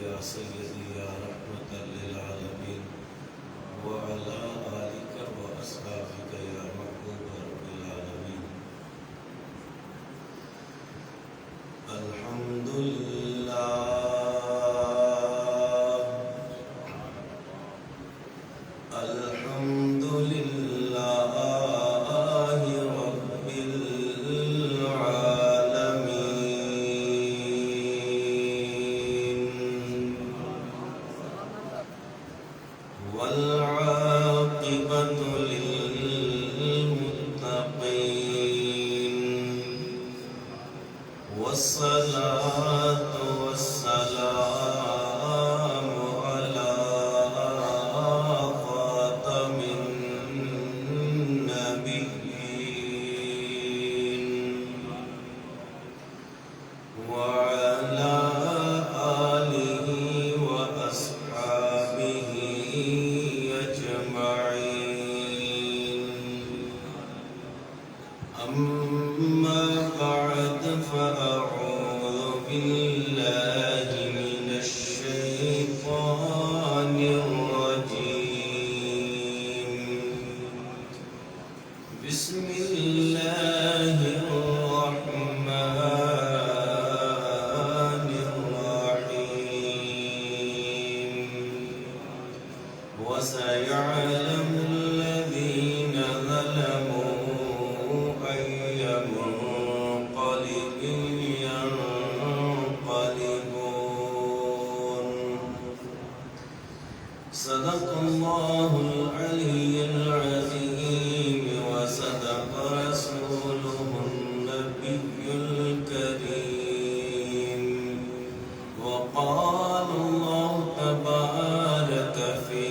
يا سيدي يا رحمة للعالمين وعلى آلك وأصحابك يا محبوب رب العالمين. الحمد لله الحمد لله رب العالمين والعاقبة للمتقين والصلاة والسلام على خاتم النبيين وعلى آله وأصحابه أجمعين. أما بعد فأعوذ بالله من الشيطان الرجيم. بسم الله الرحمن الرحيم. وسيعلم الذين ظلموا أي منقلب ينقلبون. صدق الله العلي العظيم وصدق رسوله النبي الكريم. وقال الله تبارك في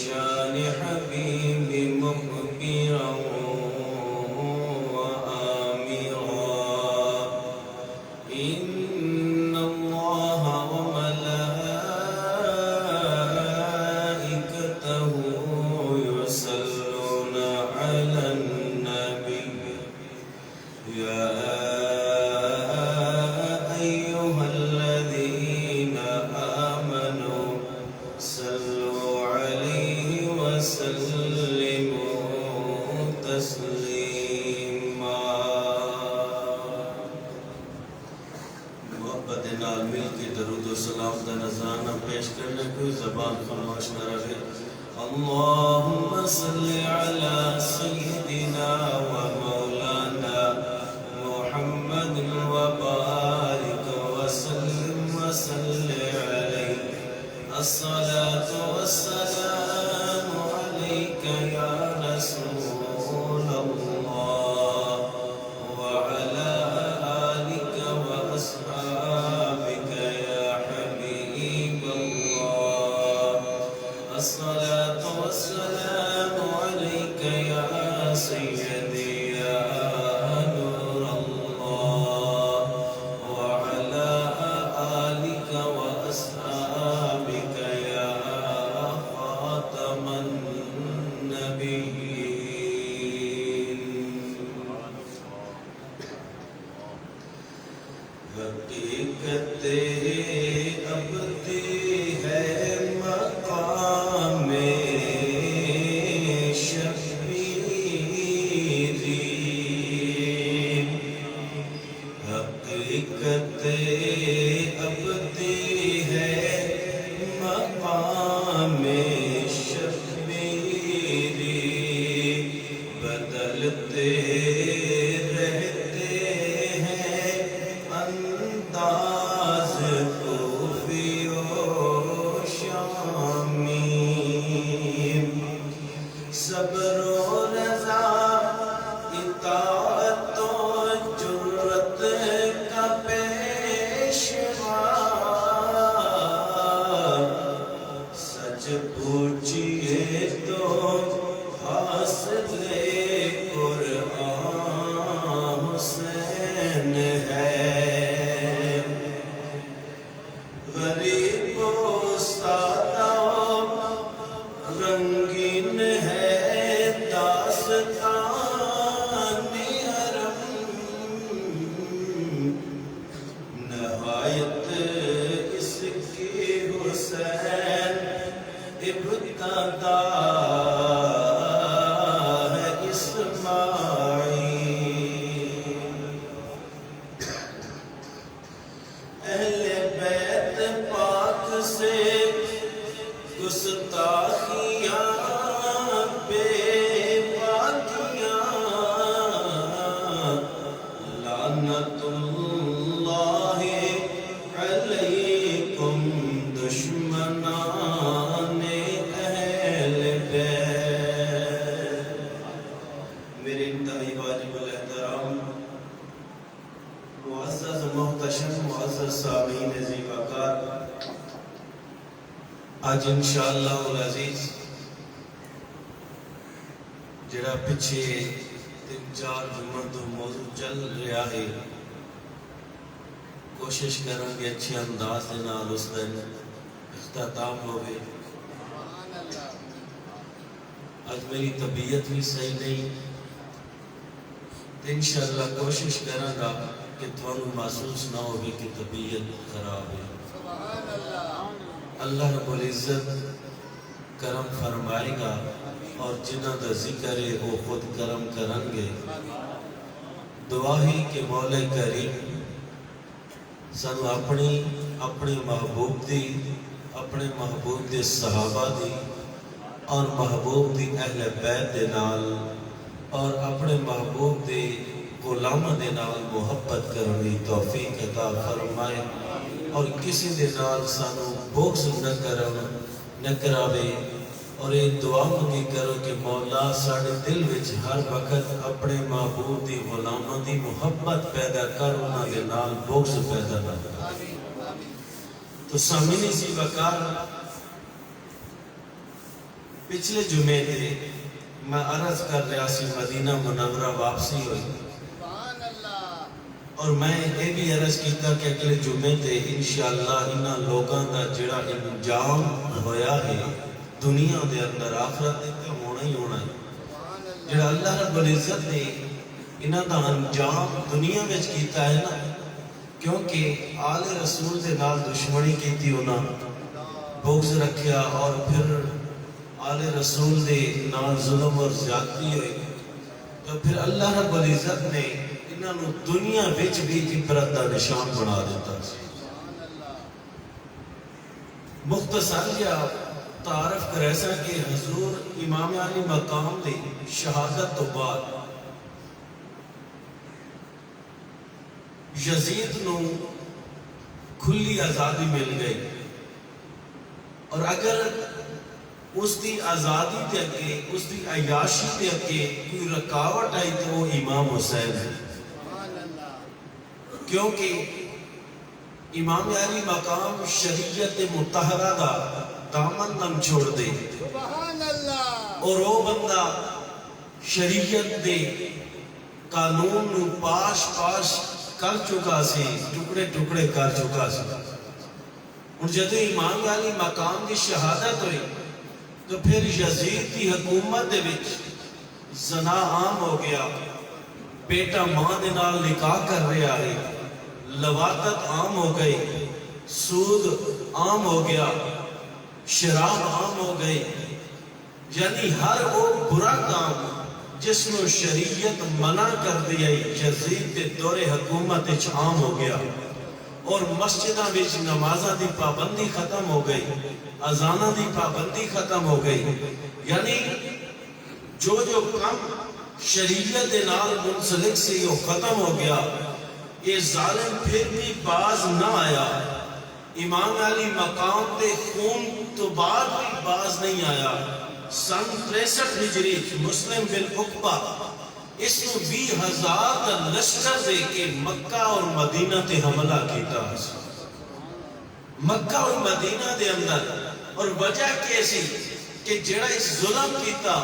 شان حبيب مخبرا وآمرا إن الله وملائكته يصلون على النبي يا أيها الذين آمنوا صلوا عليه وسلموا تسليما. محبت نال مل کے درود و سلام دا نذرانہ پیش کرنے کوئی زبان خاموش نہ رہے. اللہم صلی علی سیدنا و مولانا محمد وبارک وسلم وصلی علیہ. الصلاة والسلام علیک یا رسول اللہ وعلى آلك وأصحابك يا حبيب الله. الصلاة والسلام عليك يا سيدي يا نور الله وعلى آلك وأصحابك يا خاتم النبيين. حقیقت ابدی ہے مقام شبیری. حقیقت ابدی ہے مقام شبیری. بدلتے رہتے ہیں انداز کوفی و شامی. صبر و رضا اطاعت و جرت کا پیشوا. سچ پوچھئے تو حاصل قرآن حسین ہے. غریب و سادہ رنگین ہے داستان حرم. نہایت اس کی حسین ابتدا ہے اسماعیل اہل بیت پاک سے گستاخیاں بے باکیاں لعنت اللہ علیکم دشمنان اہل بیت۔ میرے انتہائی واجب الاحترام معزز محتشم معزز سامعین عزیز وقار، آج انشاءاللہ العزیز جڑا پچھے 3-4 جمعہ تو موضوع چل رہا ہے، کوشش کریں گے اچھے انداز کے نال اس دن اختتام ہوئے۔ آج میری طبیعت بھی صحیح نہیں، انشاءاللہ کوشش کریں گا کہ تمہیں محسوس نہ ہوگی کہ طبیعت خراب ہے۔ اللہ رب العزت کرم فرمائے گا اور جنہ دا ذکر ہے وہ خود کرم کریں گے۔ دعا ہی کہ مولا کریم سانو اپنے محبوب دی، اپنے محبوب دے صحابہ دی اور محبوب دی اہل بیت دے نال اور اپنے محبوب دے غلامہ دے نال محبت کرنے توفیق عطا فرمائے اور کسی دے نال سانو بغض نہ کراوے، اور یہ دعا منگی کرو کہ مولا ساڑھے دل وچ ہر وقت اپنے محبوب دی غلامہ دی محبت پیدا کر، انہاں دے نال بغض پیدا نہ کر۔ تو سامعین عزیز وقار، پچھلے جمعے تھے میں عرض کر رہا سی مدینہ منورہ واپسی ہوئی، اور میں یہ بھی عرض کیتا کہ اگلے جمعے تے انشاءاللہ انہاں لوگاں دا جڑا انجام ہویا ہے دنیا دے اندر آخرت دے تے ہونا ہی ہونا ہے، جڑا اللہ رب العزت نے انہاں دا انجام دنیا وچ کیتا ہے نا، کیونکہ آل رسول دے نال دشمنی کیتی انہاں، بغض رکھیا اور پھر آل رسول دے نال ظلم اور زیادتی ہوئی، تو پھر اللہ رب العزت نے انہوں دنیا وچ بھی عبرت دا نشان بنا دیتا۔ مختصر یا تعارف کرے سا کہ حضور امام علی مقام دی شہادت تو بعد یزید نو کھلی آزادی مل گئی، اور اگر اس دی آزادی تے اگے، اس دی عیاشی تے اگے کوئی رکاوٹ آئی تو وہ امام حسین ہے، کیونکہ امام علی مقام شریعت مطہرہ دا دامن نم چھوڑ دے، اور وہ بندہ شریعت دے قانون نو پاش کر چکا سی، ٹکڑے ٹکڑے کر چکا سی۔ اور جب امام علی مقام کی شہادت ہوئی تو پھر یزید کی حکومت دے وچ زنا عام ہو گیا، بیٹا ماں دے نال نکاح کر رہا ہے، لواطت عام ہو گئی، سود عام ہو گیا، شراب عام ہو گئی، یعنی ہر وہ برا کام جس میں شریعت منع کر دیا یزید کے دور حکومت عام ہو گیا، اور مسجدہ وچ نمازہ دی پابندی ختم ہو گئی، اذانہ دی پابندی ختم ہو گئی، یعنی جو کام شریعت دے نال منسلک سے یہ ختم ہو گیا۔ یہ ظالم پھر بھی باز نہ آیا، امام علی مقام دے خون تو بعد بھی باز نہیں آیا۔ سن 63 ہجری مسلم بن عقبہ اس کو 20,000 کا لشکر دے کے مکہ اور مدینہ تے حملہ کیتا، مکہ اور مدینہ دے اندر، اور وجہ کیسی کہ جڑا اس ظلم کیتا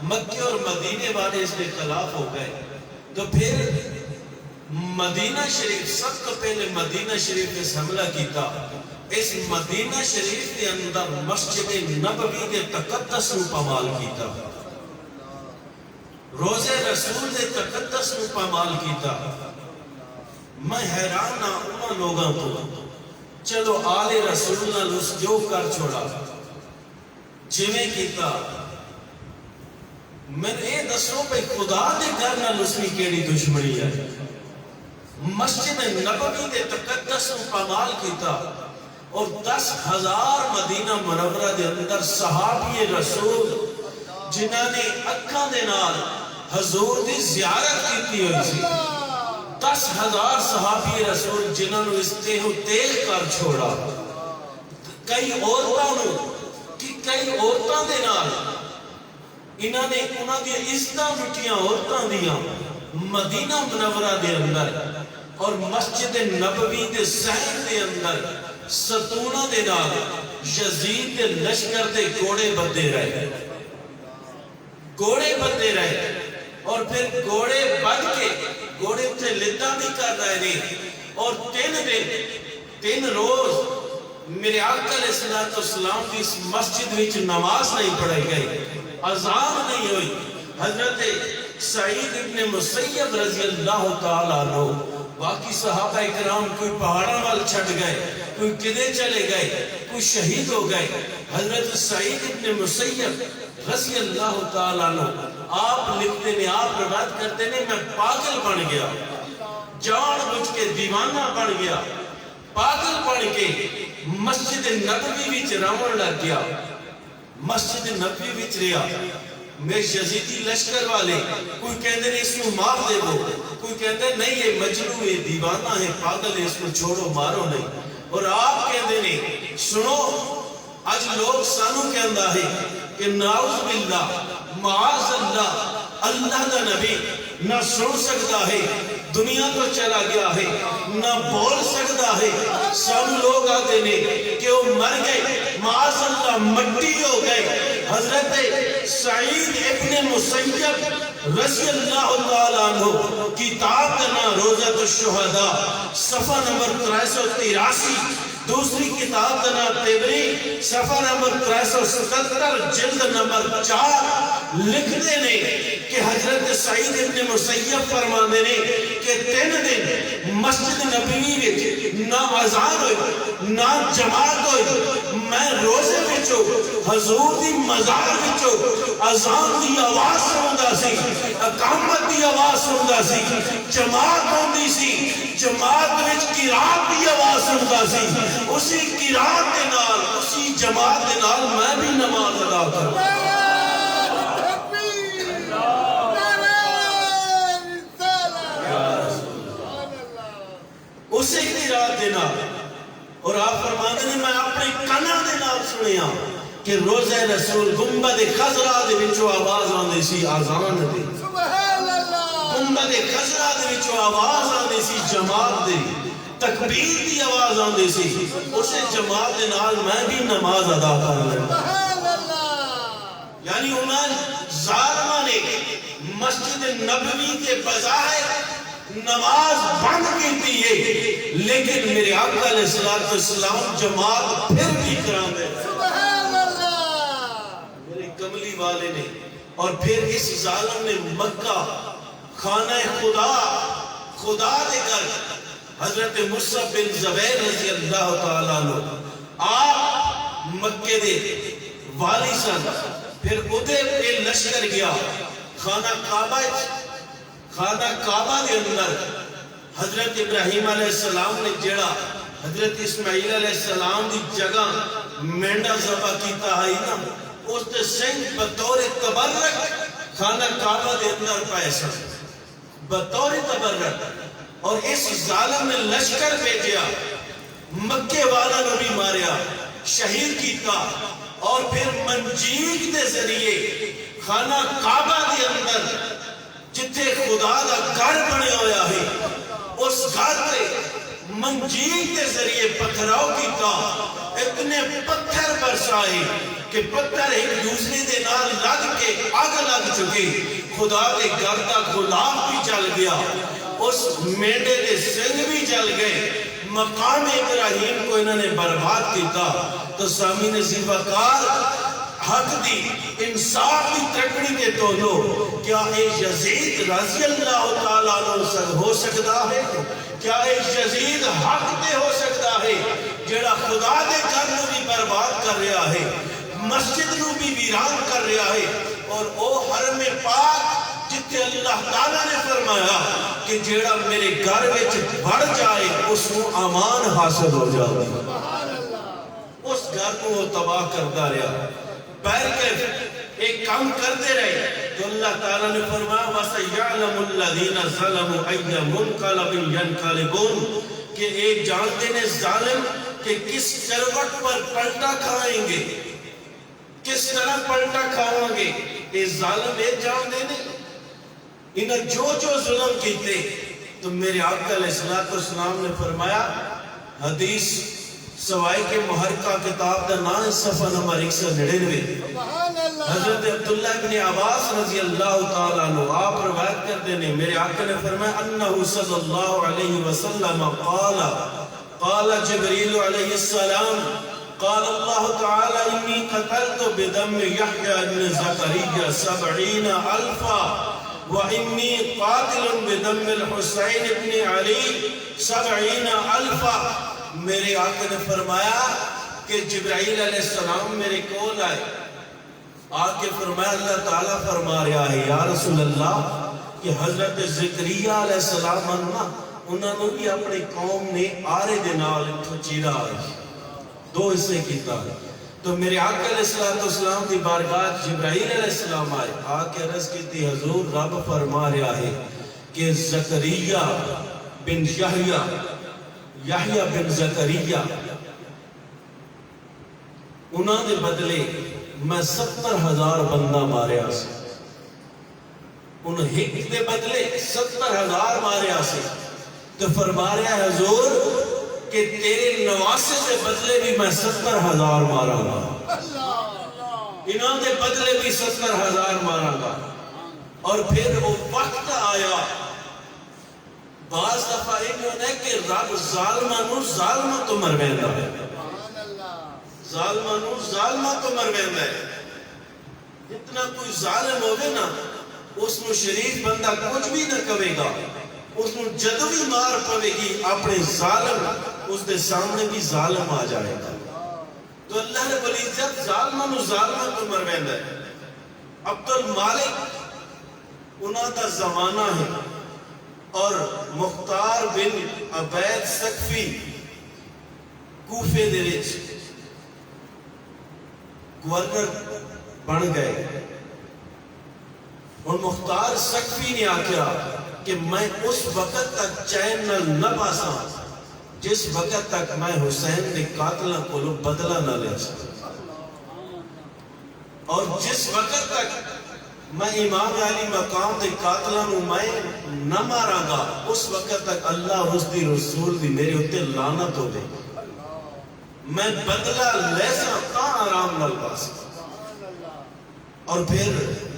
مکہ اور مدینے والے اس کے خلاف ہو گئے، تو پھر مدینہ شریف سب کو پہلے مدینہ شریف اس حملہ کیتا، اس مدینہ شریف کے اندر مسجد نبوی کے تقدس نو پامال کیتا، روزے رسول دے تقدس نو پامال کیتا۔ میں حیران نہ انہاں لوگاں تو چلو آل رسول نال اس جو کر چھوڑا جویں کیتا میں اے دسو پہ خدا دے گھر نال اس نے کیڑی دشمنی ہے مسجد نبوی دے تقدس نو پامال کیتا اور 10,000 مدینہ منورہ دے اندر صحابی رسول جنہاں نے اکھاں دے نال حضور دی زیارت کیتی ہوئی سی 10,000 صحابی رسول جنہاں نے اس تیہو تیل کر چھوڑا کئی عورتاں دے نال انہاں نے انہاں دی عزتاں لٹیاں عورتاں دیاں مدینہ منورہ دے اندر اور مسجد نبوی دے صحن دے اندر ستونہ دے نال یزید دے لشکر دے گھوڑے بدے رہے اور پھر گھوڑے بد کے گھوڑے اتھے لدہ بھی کر رہے نہیں اور 3 روز میرے آقا علیہ السلام کی اس مسجد وچ نماز نہیں پڑھائی گئی اذان نہیں ہوئی حضرت سعید ابن مسیب رضی اللہ تعالیٰ عنہ باقی صحابہ اکرام کوئی پہاڑاں وال چھٹ گئے کوئی کدے چلے گئے کوئی شہید ہو گئے حضرت سعید ابن مسیب رضی اللہ تعالیٰ عنہ آپ لکھتے نے آپ روایت کرتے نے میں پاگل بن گیا جان بوجھ کے دیوانہ بن گیا پاگل بن کے مسجد نبوی وچ راون لگ گیا مسجد نبوی وچ رہیا میں یزیدی لشکر والے کوئی کہندے نے اس کو مار دے دو کوئی کہندے نہیں یہ مجنون ہے دیوانہ ہے پاگل ہے اس کو چھوڑو مارو نہیں اور آپ کہندے نے سنو آج لوگ سانو کہندا ہے کہ نعوذ باللہ معاذ اللہ دا نبی نہ سن سکتا ہے دنیا تو چلا گیا ہے نہ بول سکتا ہے سب لوگ آتے نے کہ وہ مر گئے معاذ اللہ مٹی ہو گئے حضرت سعید ابن مسیب رضی اللہ تعالیٰ عنہ کتاب کا روزۃ الشہداء صفحہ نمبر 383 دوسری کتاب کا نام تبری صفحہ نمبر 377 جلد نمبر 4 لکھتے نے کہ حضرت سعید ابن مسیب فرمانے نے کہ 3 دن مسجد نبوی وچ نہ اذان ہوئی نہ جماعت ہوئی میں روزے وچوں حضور دی مزار وچوں اذان دی آواز سندا سی اقامت دی آواز سندا سی جماعت ہوندی سی جماعت وچ قرات دی آواز سندا سی اسی قرات دے نال اسی جماعت دے نال میں بھی نماز ادا کروں اسی قرات دے نال اور آپ فرماتے ہیں میں اپنے کنا دے نال سنیا کہ روزہ رسول گنبد خضرا دے وچوں آواز آندی سی اذان دی گنبد خضرا دے وچوں آواز آندی سی جماعت دی تکبیر دی آواز آندی سی اسے جماعت دے نال میں بھی نماز ادا کر لیا یعنی انہاں ظالماں نے مسجد نبوی کے بظاہر نماز بند کیتی ہے لیکن میرے آقا علیہ السلام جماعت پھر بھی کران دے میرے کملی والے نے اور پھر اس ظالم نے مکہ خانہ خدا دے کر حضرت مصعب بن زبیر رضی اللہ تعالیٰ عنہ آپ مکہ دے والی سن پھر ادھر پہ لشکر گیا خانہ کعبہ دے اندر حضرت ابراہیم علیہ السلام نے جڑا حضرت اسماعیل علیہ السلام دی جگہ مینڈا ذبح کیتا ہے نا اس دے سنگ بطور تبرک خانہ کعبہ دے اندر پیسا بطور تبرک اور اس ظالم نے لشکر بھیجیا مکے والا نو بھی ماریا شہید کیتا اور پھر منجیل دے ذریعے خانہ کعبہ دے اندر جتھے خدا دا گھر بنے ہویا ہے اس گھر تے منجیل کے ذریعے پتھراؤ کیتا اتنے پتھر برسائے کہ پتھر ایک دوسرے دے نال لگ کے آگ لگ چکے خدا دے گھر دا غلاف بھی جل گیا اس میڈے دے سنگ بھی جل گئے مقام ابراہیم کو انہوں نے برباد کیتا تو سامین زیبکار حق دی انصاف دی تکڑی کے تو لو کیا اے یزید رضی اللہ تعالیٰ عنہ ہو سکتا ہے کیا اے یزید حق دے ہو سکتا ہے مسجد نو بھی ویران کر رہا ہے، اور او حرم پاک جتے اللہ تعالیٰ نے فرمایا کہ جیڑا میرے گھر وچ بڑھ جائے اس کو امان حاصل ہو جائے، اس گھر کو وہ تباہ کرتا رہا۔ پیر کے ایک کام کرتے رہے تو اللہ تعالیٰ نے فرمایا وَسَيَعْلَمُ الَّذِينَ ظَلَمُوا أَيَّ مُنْقَلَبٍ يَنْقَلِبُونَ کہ ایک جانتے نے ظالم کہ کس کروٹ پر پلٹا کھائیں گے، کس طرح پلٹا کھائیں گے۔ یہ ظالم ایک جانتے نہیں، انہیں جو ظلم کیتے تو میرے آقا علیہ السلام نے فرمایا، حدیث سوائی کے محرکہ کتاب دا نام صفحہ نمبر 199، حضرت عبداللہ ابن عباس رضی اللہ تعالیٰ عنہ آپ روایت کرتے ہیں، میرے آقا نے فرمایا انہو صلی اللہ علیہ وسلم قال جبریل علیہ السلام قال اللہ تعالی انی قتلت بدم یحییٰ ابن زکریہ 70,000 وَإِنِّي قَاتِلٌ بِدَمِّ الْحُسَيْنِ ابن علی 70,000۔ میرے آقا نے فرمایا کہ جبرائیل علیہ السلام میرے کول آئے، آکے فرمایا اللہ تعالیٰ فرما رہا ہے یا رسول اللہ کہ حضرت زکریہ علیہ السلام انہوں نے بھی اپنے قوم نے آرے دنال انتو چیرا آئی، دو حصے کیتا ہے۔ تو میرے آقا علیہ السلام دی بارگاہ جبرائیل علیہ السلام آئے، آکے عرض کی تھی حضور رب فرما رہا ہے کہ زکریہ بن یحییٰ بن زکریہ انہوں نے بدلے میں 70,000 بندہ ماریا سے، انہوں ہک دے بدلے 70,000 ماریا سے۔ تو فرما رہا ہے حضور کہ تیرے نواسے سے بدلے بھی میں 70,000 مارا گا، انہوں نے بدلے بھی 70,000 مارا گا۔ اور پھر وہ وقت آیا، بعض دفعہ انہوں نے کہ رب ظالمہ تو مرویندہ ہے، ظالمہ تو مرویندہ ہے۔ اتنا کوئی ظالم ہوگے نا اس نے شریف بندہ کچھ بھی نہ کہے گا، اس نے جدوی مار پڑے گی اپنے ظالم اس دے سامنے بھی ظالم آ جائے گا۔ تو اللہ رب العزت ظالمہ تو مرویندہ ہے۔ عبد المالک انہاں دا زمانہ ہے، اور مختار بن عبید سقفی کوفے دے وچ گورنر بن گئے، اور مختار سقفی نے آکھیا کہ میں اس وقت تک چین نہ پاسا جس وقت تک میں حسین دے قاتلہ کو بدلہ نہ لے سکتا، اور جس وقت تک میں امام علی مقام دے قاتلہ نو میں نہ مارا گا اس وقت تک اللہ اس دی رسول دی میرے ہوتے لعنت ہو دے، میں بدلہ لے سکتا آرام نہ پاسا۔ اور پھر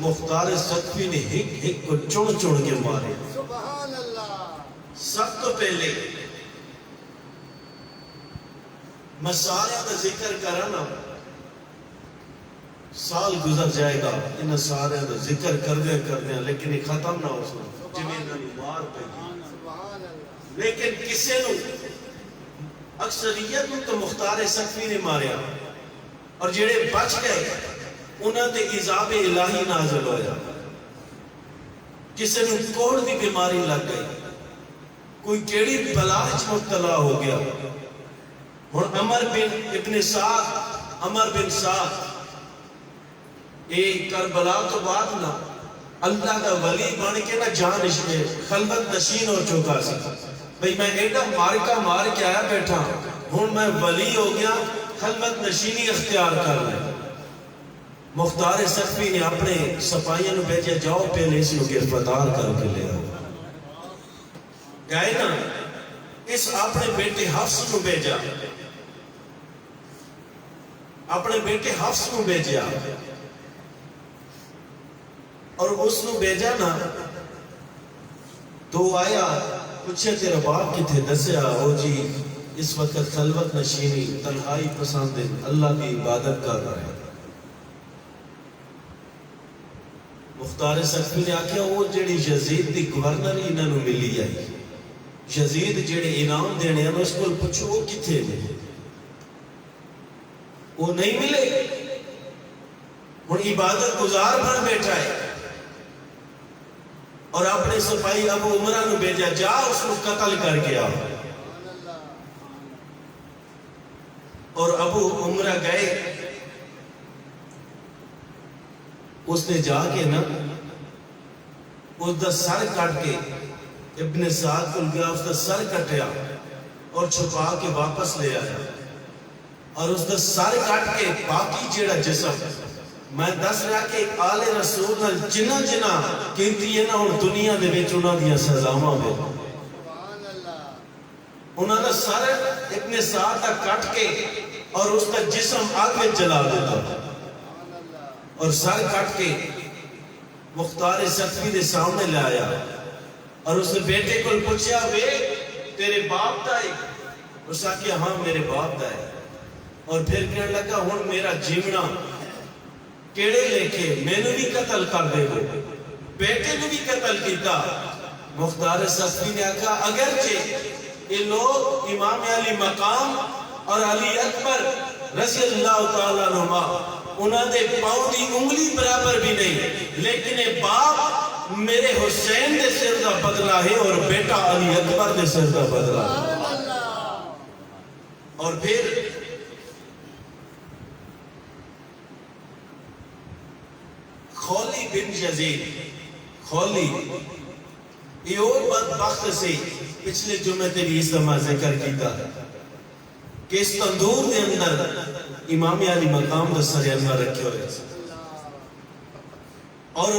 مختار سقفی نے ہک کو چڑ کے مارے۔ سب تو پہلے میں سارے کا ذکر کرنا، سال گزر جائے گا انہیں سارے کا ذکر کردے لیکن یہ ختم نہ ہو سکتا، جنہیں انہیں مار پہی، لیکن کسے نو اکثریت تو مختار سقفی نے ماریا، اور جڑے بچ گئے انہوں نے عذاب الہی نازل ہویا، کسے نو کوڑ دی بیماری لگ گئی، کوئی کیڑی بلاج مبتلا ہو گیا۔ اور عمر بن سعد ایک کربلا تو بعد نہ اللہ کا ولی بن کے نہ جان خلوت نشین ہو چکا سی، بھئی میں ایڈا مارکا مار کے آیا بیٹھا ہوں میں ولی ہو گیا، خلوت نشینی اختیار کر لیں۔ مختار سقفی نے اپنے سپاہیوں نے بھیجا جاؤ پہلے اس کو گرفتار کر کے لے آؤ، گئے نا اس اپنے بیٹے حفص کو بھیجا، اپنے بیٹے حفص کو بھیجا، اور اس کو بھیجا نا تو آیا پوچھے تیرا باپ کتھے دسیا ہو جی اس وقت خلوت نشینی تنہائی پسند اللہ کی عبادت کر رہا ہے۔ مختار سقفی نے آکھیا وہ جڑی یزید دی گورنر انہوں نے ملی آئی، یزید جڑے انعام دینے ہیں اس کو پوچھو وہ کتھے نے، وہ نہیں ملے، ہن عبادت گزار بن بیٹھا ہے اور اپنے سپاہی ابو عمرہ نو بھیجا جا اس کو قتل کر کے آ. اور ابو عمرہ گئے, اس نے جا کے نا اس دا سر کٹ کے ابن سعد کو گیا, اس دا سر کٹیا اور چھپا کے واپس لے آیا, اور اس دا سر کٹ کے باقی جیڑا جسم میں دس رہا کہ آل رسول نال جنہ جنہ کہتی ہے نا ہن دنیا دے وچ انہاں دیاں سزاواں وے, انہاں دا سر ابن سعد دا کٹ کے اور اس کا جسم آگ میں جلا دیتا, اور سر کٹ کے مختار سقفی دے سامنے لے آیا, اور اس نے بیٹے کو پوچھا وے تیرے باپ دا ہے؟ اس نے کہا ہاں میرے باپ دا ہے. اور پھر کہنے لگا ہن میرا جیونا کیڑے لے کے میں نے بھی قتل کر دے گو, بیٹے نے بھی قتل کیتا. مختار سقفی نے کہا اگرچہ یہ لوگ امام علی مقام اور علی اکبر رضی اللہ تعالیٰ عنہ انہاں دے پاؤں دی انگلی برابر بھی نہیں, لیکن باپ میرے حسین دے سر دا بدلہ ہے اور بیٹا علی اکبر دے سر دا بدلہ ہے. اور پھر خولی بن یزید, خولی یہ اور بدبخت سے پچھلے جمعے تے بھی اس زمان ذکر کیتا کہ اس تندور دے اندر امام علی مقام دا سر انور رکھے ہوئے, اور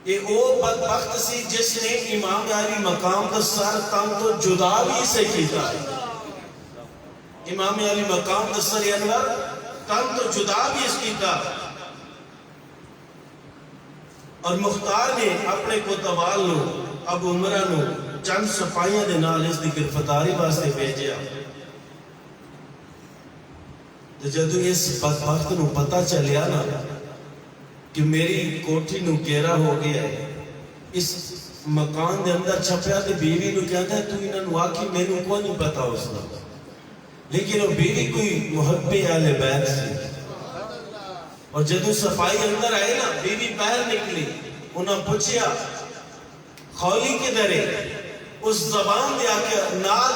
یہ او بدبخت سی جس نے امام علی مقام دا سر تن تو جدا بھی سے کیتا ہے. امام علی مقام دا سر انور تن تو جدا بھی اس کیتا, اور مختار نے اپنے کوتوال نو ابو عمرہ نو چند سپاہیاں دے نال اس دی گرفتاری واسطے بھیجیا. تو جدو اس بدبخت نو پتہ چلیا نا کہ میری کوٹھی نو گھیرا ہو گیا ہے, اس مکان دے اندر چھپیا تے بیوی نو کہتا ہے تو انہاں نو آکھی میں نو کوئی نہیں پتا اس نا, لیکن وہ بیوی کوئی محب اہل بیت سی. اور جدو صفائی اندر آئے نا بیوی باہر نکلی, انہاں پوچھیا خولی کدھر ہے؟ اس زبان دے آکے نال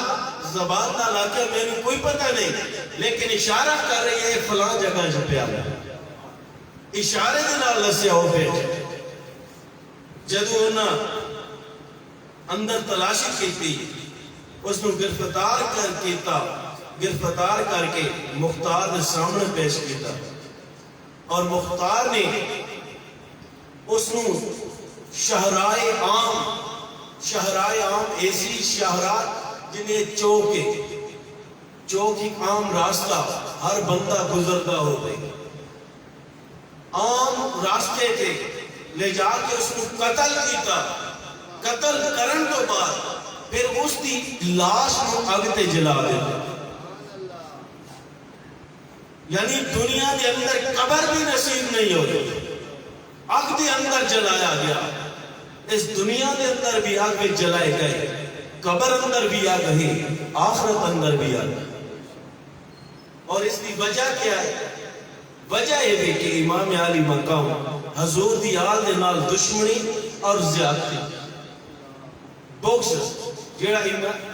زبان نال آکے میں نے کوئی پتہ نہیں, لیکن اشارہ کر رہی ہے فلاں جگہ جو پہ آیا, اشارے دے نال لسیا ہو بیٹھے. جدو انہاں اندر تلاشی کیتی, اس نے گرفتار کر کے مختار دے سامنے پیش کیتا, اور مختار نے اس نو شہرائے عام ایسی شہرات جنہیں چوک ایک عام راستہ ہر بندہ گزرتا ہو گئی, عام راستے تھے لے جا کے اس کو قتل کیتا. قتل کرن تو بعد پھر اس دی لاش کو اگتے جلا دیتا, یعنی دنیا کے اندر قبر بھی نصیب نہیں ہوتی, آگ دے اندر جلایا گیا. اس دنیا کے اندر بھی آگ میں جلائے گئے, قبر اندر بھی آگ ہے, آخرت اندر بھی آگ. اور اس کی وجہ کیا ہے؟ وجہ یہ ہے کہ امام علی مقام حضور دی آل دے نال دشمنی اور زیادتی, بغض جیڑا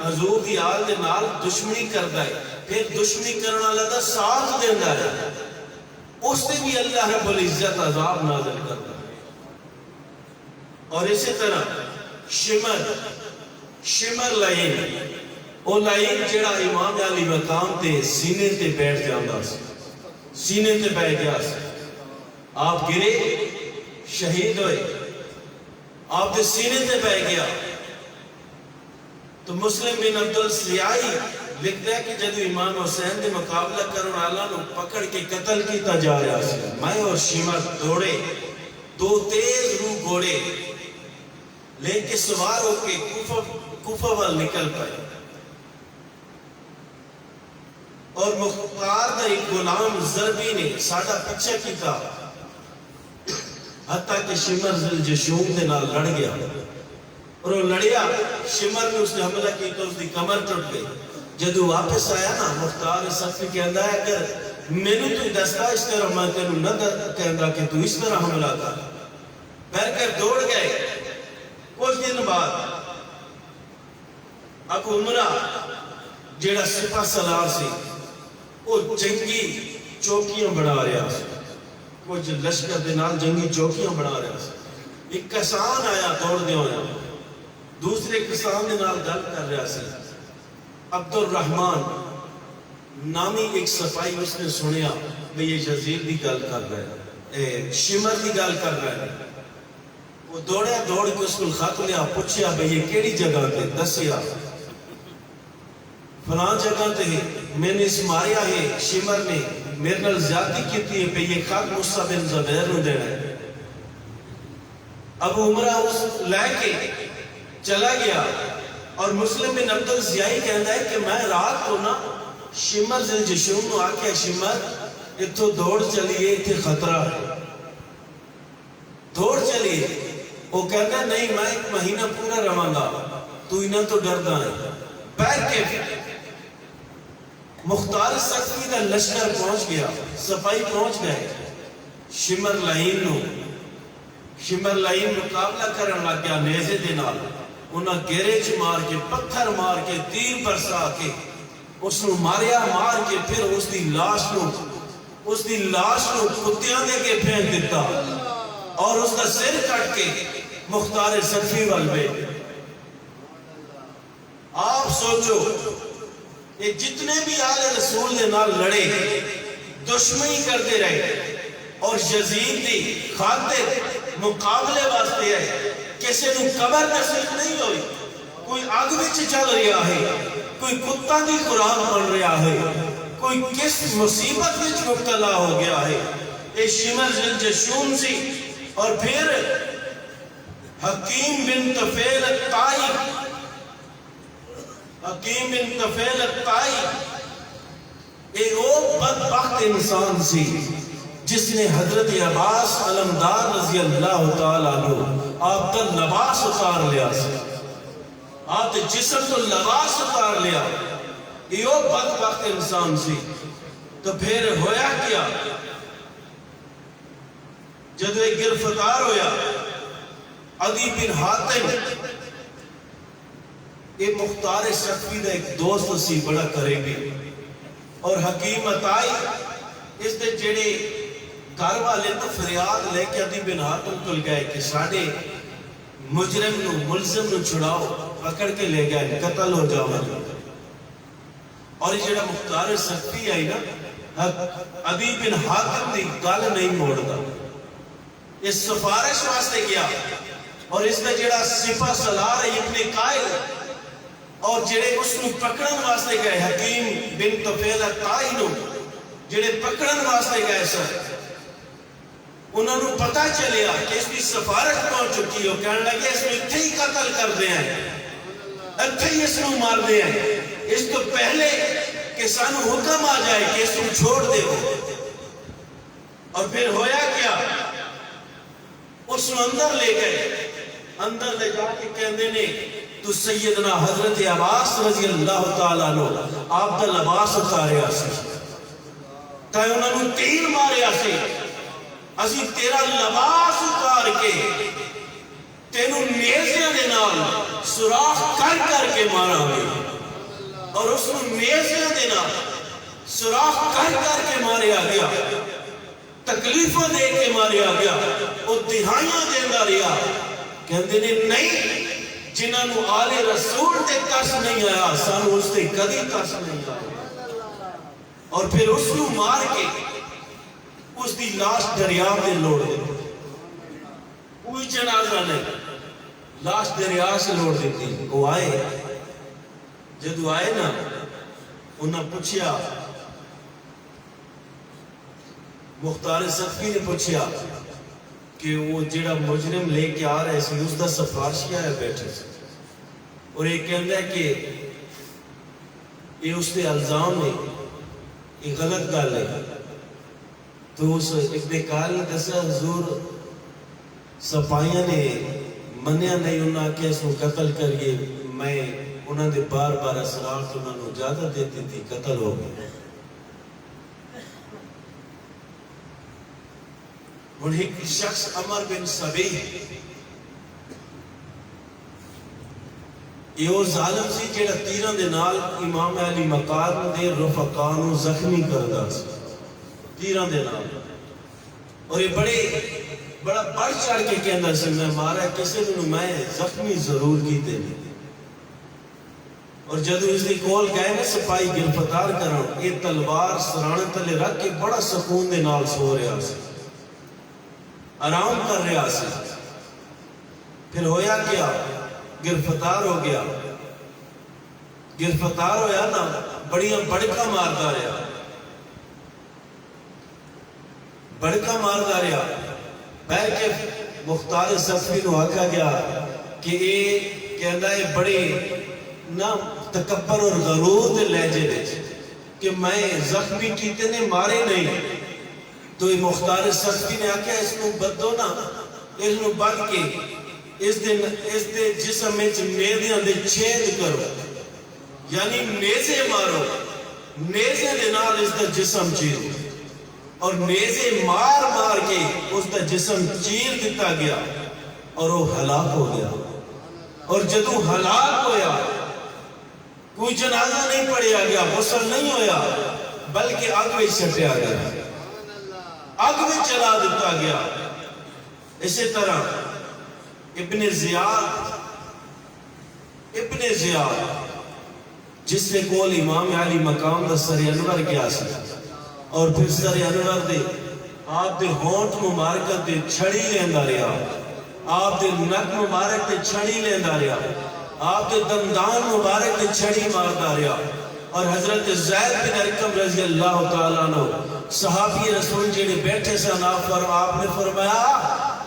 حضور دی آل دے نال دشمنی کرتا ہے, پھر دشمنی کرنا لگا ساتھ دے اندر ہے, اس نے بھی اللہ رب العزت عذاب نازل کرتا ہے. اور اسی طرح شمر لائن, وہ لائن جیڑا امام علی مقام تے سینے تے بیٹھ جاندہ سی, سینے تے بیٹھ گیا سی, آپ گرے شہید ہوئے, آپ تے سینے تے بیٹھ گیا. تو مسلم بن عبد السیائی لکھتا ہے کہ جب امام حسین دے مقابلہ کرنے والا نو پکڑ کے قتل کیتا جا رہا سی, میں اور شمر دوڑے, دو تیز روح گھوڑے لے کے سوار ہو کے کوفہ وال نکل پائے. اور مختار دا ایک غلام زربی نے ساڑھا پیچھے کیتا, حتیٰ کہ شمر ذوالجشوم دے نال لڑ گیا, اور وہ لڑیا, شمر نے اس نے حملہ کی تو اس دی کمر ٹوٹ گئی. جدو واپس آیا نا مختار سقفی کہندا ہے اگر مینو تو دستا اس طرح میں تینوں نہ کہندا کہ تو اس طرح حملہ کر. بہر کر دوڑ گئے. کچھ دن بعد ابو عمرہ جیڑا سپہ سالار سی وہ جنگی چوکیاں بنا رہا سی. کچھ لشکر دے نال جنگی چوکیاں بنا رہا سی. ایک کسان آیا دوڑ دے ہویا, دوسرے کسان دے نال گل کر رہا سی. عبد الرحمن نامی ایک سپاہی اس نے سنیا بھئی یہ یزید دی گل کر رہا ہے, شمر دی گل کر رہا ہے. وہ دوڑے دوڑ کے اس کو خط لیا, پوچھیا بھئی یہ کیڑی جگہ تے, دسیا فلاں جگہ تے میں نے اس ماریا ہے, شمر نے میرے نال زیادتی کیتی ہے, بھئی یہ خط مصعب بن زبیر نو دینا ہے. ابو عمرہ اس لے کے چلا گیا اور مسلم بن عبد الزیائی کہندا ہے کہ میں رات کو نا شمر ذل جشوم نو آکیا شمر اتھو دوڑ چلیے, اتھے خطرہ ہے, دوڑ چلیے. وہ کہتا نہیں میں ایک مہینہ پورا رواں گا, تو انہاں تو ڈردا ہے. بیٹھ کے مختار سختی کا لشکر پہنچ گیا, سپاہی پہنچ گئے. شمر لائن مقابلہ کرن لگ گیا نیزے دے نال. انہاں گیرے چ مار کے, پتھر مار کے, تیر برسا کے اس نو ماریا, مار کے پھر اس دی لاش نو کتیاں دے کے پھینک دیتا اور اس کا سر کٹ کے مختار سخی والبے. آپ سوچو یہ جتنے بھی آل رسول دے نال لڑے دشمنی کرتے رہے اور یزید دی خاطر مقابلے واسطے ہے, کسی نو قبر نصیب نہیں ہوئی. کوئی آگ وچ چل رہا ہے, کوئی کتا دی خوراک بن رہا ہے, کوئی کس مصیبت وچ مبتلا ہو گیا ہے. یہ شمر ذل جشوم سی. اور پھر حکیم بن طفیل الطائی ایک وہ بدبخت انسان سی جس نے حضرت عباس علمدار رضی اللہ تعالیٰ عنہ آپ کا لباس اتار لیا سی, آپ جسم تو لباس اتار لیا. یہ وہ بدبخت انسان سی. تو پھر ہویا کیا, جدو ایک گرفتار ہویا عدی بن حاتم, یہ مختار سخی دا ایک دوست سی بڑا قریبی, اور حکیم عطائی اس دے جڑے گھر والے تو فریاد لے کے عدی بن حاتم کل گئے کہ ساڑے مجرم نو ملزم نو چھڑاؤ, پکڑ کے لے گئے, قتل ہو جاؤ. اور یہ جڑا مختار سخی آئی نا عدی بن حاتم دی گل نہیں موڑ دا, اس سفارش واسطے گیا. اور اس میں جڑا سپہ سالار ہے ابن قائل اور جڑے اس کو پکڑن واسطے گئے حکیم بن طفیل الطائی نو جڑے پکڑن واسطے گئے سر, انہوں نے پتا چلیا کہ اس کی سفارش پہنچ چکی ہو. کہنے لگے اس میں اتھے ہی قتل کر دے ہیں, اتھے ہی اس کو مار دے ہیں, اس تو پہلے کہ سانو حکم آ جائے کہ اس کو چھوڑ دے ہو. اور پھر ہویا کیا, اس کو اندر لے گئے. اندر لے جا کے کہندے نے تو سیدنا حضرت عباس رضی اللہ تعالیٰ عنہ آپ دا لباس اتاریا سی, تاہے انہوں نے تیر ماریا سی, اسی تیرا لباس اتار کے تینوں نیزیاں دے نال سوراخ کر کر کے مارا گئے. اور اس کو نیزیاں دے نال سوراخ کر کر کے ماریا گیا, تکلیفوں دے کے ماریا گیا. وہ دہائیاں دیندہ رہا. کہندے نے نہیں, جنہاں نو آل رسول تے ترس نہیں آیا سانو اس تے کدی ترس نہیں آیا. اور پھر اس کو مار کے اس دی لاش دریا میں لوڑ دے, کوئی جنازہ نہیں, لاش دریا سے لوڑ دیتی. وہ آئے, جدو آئے نا انہاں پوچھیا, مختار سخی نے پوچھیا کہ وہ جڑا مجرم لے کے آ رہے سی اس دا سفارشیہ ہے بیٹھے سے, اور یہ کہندہ ہے کہ یہ اس دے الزام ہے, یہ غلط گل ہے. تو اس ابن قائل نے دسیا حضور سپاہیاں نے منیا نہیں, انہاں کہ اس کو قتل کریے. میں انہاں دے بار بار اسرار تو انہاں نے اجازت دیتی تھی, قتل ہو گئے. ہن ایک شخص عمر بن سبیح یہ ظالم سی جڑا تیراں دے نال امام علی مقام دے رفقا نو زخمی کردا سی تیراں دے نال، اور یہ بڑا بڑھ چڑھ کے کہندا سی میں مارا کسے نو میں زخمی ضرور کیتے نہیں، اور جدو اس دی کول گئے نا سپاہی گرفتار کرن یہ تلوار سرانے تلے رکھ کے بڑا سکون دے نال سو رہا سی، آرام کر رہا سی۔ پھر ہویا کیا، گرفتار ہو گیا، گرفتار ہویا نا بڑیاں بڑکا ماردا رہا، بڑکا ماردا رہا، بہ کے مختار صفی نو آکھا گیا کہ یہ کہندا ہے بڑے نا تکبر اور غرور دے لہجے دے کہ میں زخمی کیتے نے مارے نہیں، تو یہ مختار صفی نے آکھا اس کو بدو نا، اس کو بد کے اس دے جسم میں نیزیاں دے چھید کرو، یعنی نیزے مارو، نیزے دے نال اس دا جسم چیرو، اور نیزے مار مار کے اس دا جسم چیر دیتا گیا اور وہ ہلاک ہو گیا۔ اور جدو ہلاک ہویا کوئی جنازہ نہیں پڑھیا گیا، غسل نہیں ہویا، بلکہ آگ میں چھٹیا گیا، آگ میں چلا دیتا گیا۔ اسی طرح ابن زیاد جس سے کول امام علی مقام دا سر انور گیا سی، اور پھر سر انور دے آپ دے ہونٹ مبارکت دے چھڑی لیندا رہا، آپ دے نک مبارک دے چھڑی لیندا رہا، آپ دے دندان مبارک دے چھڑی ماردا رہا، اور حضرت زید بن ارقم رضی اللہ تعالیٰ عنہ صحابی رسول جنہیں بیٹھے سن آپ نے فرمایا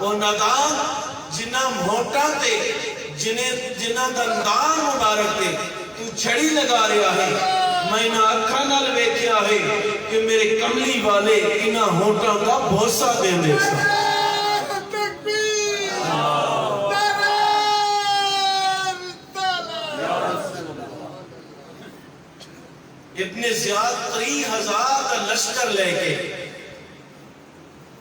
وہ نادان جنہ موٹا تے جنہ دندان مبارک تے تو چھڑی لگا رہا ہے، میں نہ اکھا نال ویکھیا ہے کہ میرے کملی والے انہاں ہونٹاں کا بھوسا دے دے سا۔ ابن زیاد 30,000 کا لشکر لے کے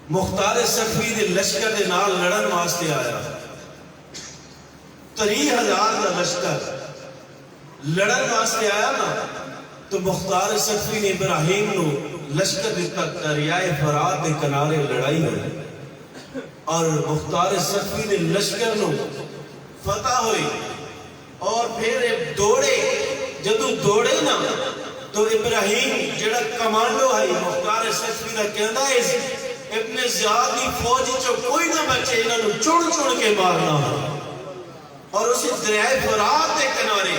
مختار صفی دے لشکر دے نال لڑن واسطے آیا، 30,000 کا لشکر لڑن واسطے آیا نا، تو مختار صفی نے ابراہیم نو لشکر دیتا دریائے فرات دے کنارے لڑائی ہوئی، اور مختار صفی نے لشکر نو فتح ہوئی، اور پھر دوڑے، جدو دوڑے نا تو ابراہیم جڑا کمانڈو ہے مختار صفی دا کہندا ہے ابن زیاد دی فوج چو کوئی نہ بچے انہاں نو چڑ کے مارنا ہے، اور اسی دریائے فرات دے کنارے